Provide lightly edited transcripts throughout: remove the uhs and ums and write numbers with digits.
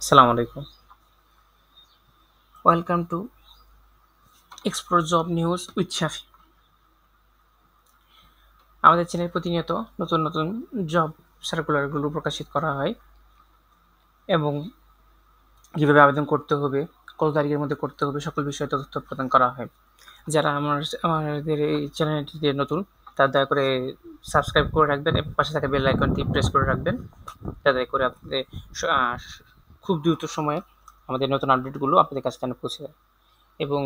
আসসালামু আলাইকুম। Welcome to explore job news with Shafi. আমাদের চ্যানেলে প্রতিনিয়ত নতুন নতুন জব সার্কুলারগুলো প্রকাশিত করা হয় এবং কীভাবে আবেদন করতে হবে, কত তারিখের মধ্যে করতে হবে, সকল বিষয়ে তথ্য প্রদান করা হয়। যারা আমাদের এই চ্যানেলটিতে নতুন, তারা দয়া করে সাবস্ক্রাইব করে রাখবেন এবং পাশে থাকা বেল আইকনটি প্রেস করে রাখবেন, যাতে করে আপনাদের খুব দ্রুত সময়ে আমাদের নতুন আপডেটগুলো আপনাদের কাছে যেন পৌঁছে যায়। এবং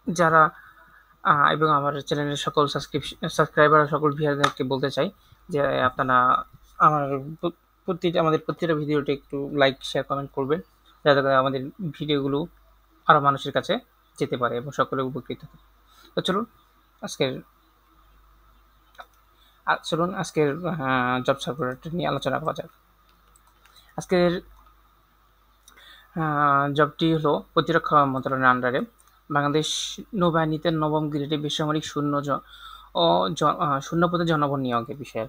যারা এবং আমার চ্যানেলের সকল সাবস্ক্রাইবার সকল ভিউয়ারদেরকে বলতে চাই যে আপনারা আমার আমাদের প্রতিটা ভিডিওটি একটু লাইক, শেয়ার, কমেন্ট করবেন, যাতে করে আমাদের ভিডিওগুলো আরও মানুষের কাছে যেতে পারে এবং সকলে উপকৃত হয়। তো আজকের জব সার্কুলারটা নিয়ে আলোচনা করা যাক। আজকের জবটি হলো প্রতিরক্ষা মন্ত্রণালয়ের আন্ডারে বাংলাদেশ নৌবাহিনীতে নবম গ্রেডে বেসামরিক শূন্য পদে জনবল নিয়োগের বিষয়।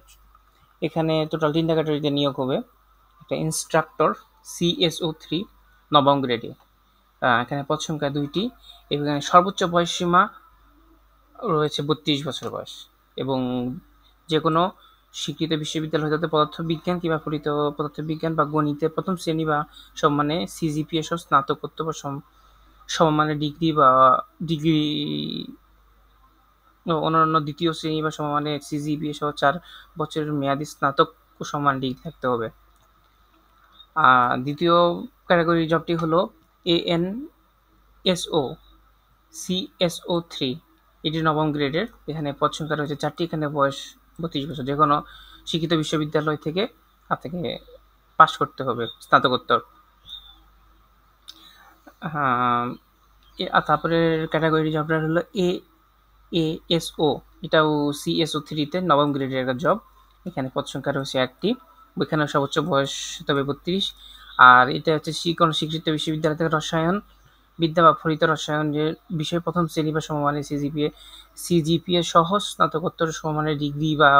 এখানে টোটাল 3টা ক্যাটাগরিতে নিয়োগ হবে। একটা ইনস্ট্রাক্টর CSO3 নবম গ্রেডে, এখানে পদ সংখ্যা 2টি এবং এখানে সর্বোচ্চ বয়সসীমা রয়েছে 32 বছর বয়স এবং যে কোনো স্বীকৃত বিশ্ববিদ্যালয় হতে পদার্থবিজ্ঞান কিংবা পদার্থবিজ্ঞান বা গণিতে প্রথম শ্রেণী বা সম্মানে CGPA সহ স্নাতকোত্তর বা সমমানের ডিগ্রি অন্যান্য দ্বিতীয় শ্রেণী বা সমমানের CGPA সহ 4 বছরের মেয়াদী স্নাতক ও সমান ডিগ্রি থাকতে হবে। দ্বিতীয় ক্যাটাগরি জবটি হলো ANSO CSO3, এটি নবম গ্রেডের। এখানে পদ সংখ্যা রয়েছে 4টি, এখানে বয়স 32 বছর। যে কোনো শিক্ষিত বিশ্ববিদ্যালয় থেকে আপনাকে পাস করতে হবে স্নাতকোত্তর। তারপরে ক্যাটাগরি জবটা হলো AASO, এটাও CSO3-তে নবম গ্রেডের একটা জব। এখানে পদ সংখ্যা রয়েছে 1টি, এখানে সর্বোচ্চ বয়স তবে 32। আর এটা হচ্ছে কোনো স্বীকৃত বিশ্ববিদ্যালয় থেকে রসায়ন বিদ্যা বা ফলিত রসায়নের বিষয়ে প্রথম শ্রেণী বা সমমানের CGPA সহ স্নাতকোত্তর সমমানের ডিগ্রি বা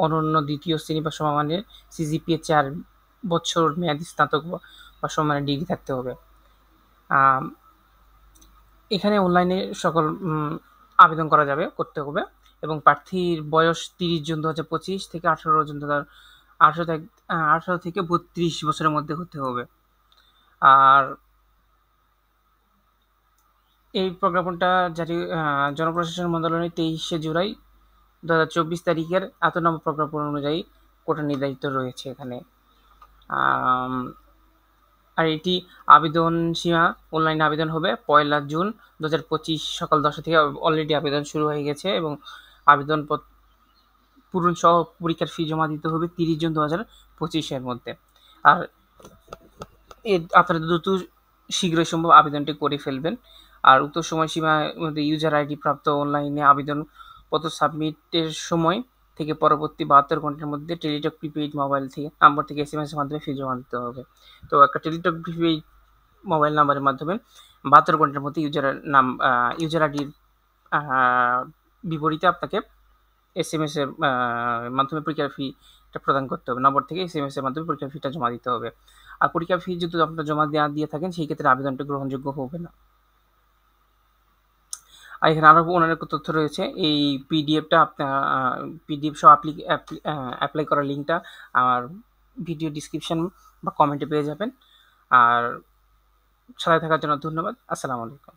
অনন্য দ্বিতীয় শ্রেণী বা সমমানের CGPA 4 বছর মেয়াদী স্নাতক বা সমমানের ডিগ্রি থাকতে হবে। এখানে অনলাইনে সকল আবেদন করতে হবে এবং প্রার্থীর বয়স 30 জুন 2025 থেকে 18 জুন 18 থেকে 32 বছরের মধ্যে হতে হবে। আর এই প্রজ্ঞাপনটা জনপ্রশাসন মন্ত্রণালয় 23শে জুলাই 2024 তারিখের 8 নম্বর প্রজ্ঞাপন অনুযায়ী কোটা নির্ধারিত রয়েছে এখানে। আর এটি আবেদন সীমা অনলাইনে আবেদন হবে 1 জুন 2025 সকাল 10টা থেকে। অলরেডি আবেদন শুরু হয়ে গেছে এবং আবেদন পূরণ সহ পরীক্ষার ফি জমা দিতে হবে 30 জুন 2025-এর মধ্যে। আর আপনারা দ্রুত শীঘ্রই সম্ভব আবেদনটি করে ফেলবেন। আর উক্ত সময়সীমার মধ্যে ইউজার আইডি প্রাপ্ত অনলাইনে আবেদনপত্র সাবমিটের সময় থেকে পরবর্তী 72 ঘন্টার মধ্যে টেলিটক প্রিপেইড মোবাইল নাম্বার থেকে SMS এর মাধ্যমে ফি জমা দিতে হবে। তো একটা টেলিটক প্রিপেইড মোবাইল নাম্বারের মাধ্যমে 72 ঘন্টার মধ্যে ইউজার আইডির বিপরীতে আপনাকে SMS এর মাধ্যমে পরীক্ষার ফিটা প্রদান করতে হবে। নম্বর থেকে SMS এর মাধ্যমে পরীক্ষার ফিটা জমা দিতে হবে। আর পরীক্ষার ফি যদি আপনারা জমা দিয়ে থাকেন, সেই ক্ষেত্রে আবেদনটি গ্রহণযোগ্য হবে না। আর এখানে আরও অনেক তথ্য রয়েছে। এই পিডিএফটা পিডিএফ সহ অ্যাপ্লাই করার লিঙ্কটা আমার ভিডিও ডিসক্রিপশন বা কমেন্টে পেয়ে যাবেন। আর সাথে থাকার জন্য ধন্যবাদ। আসসালামু আলাইকুম।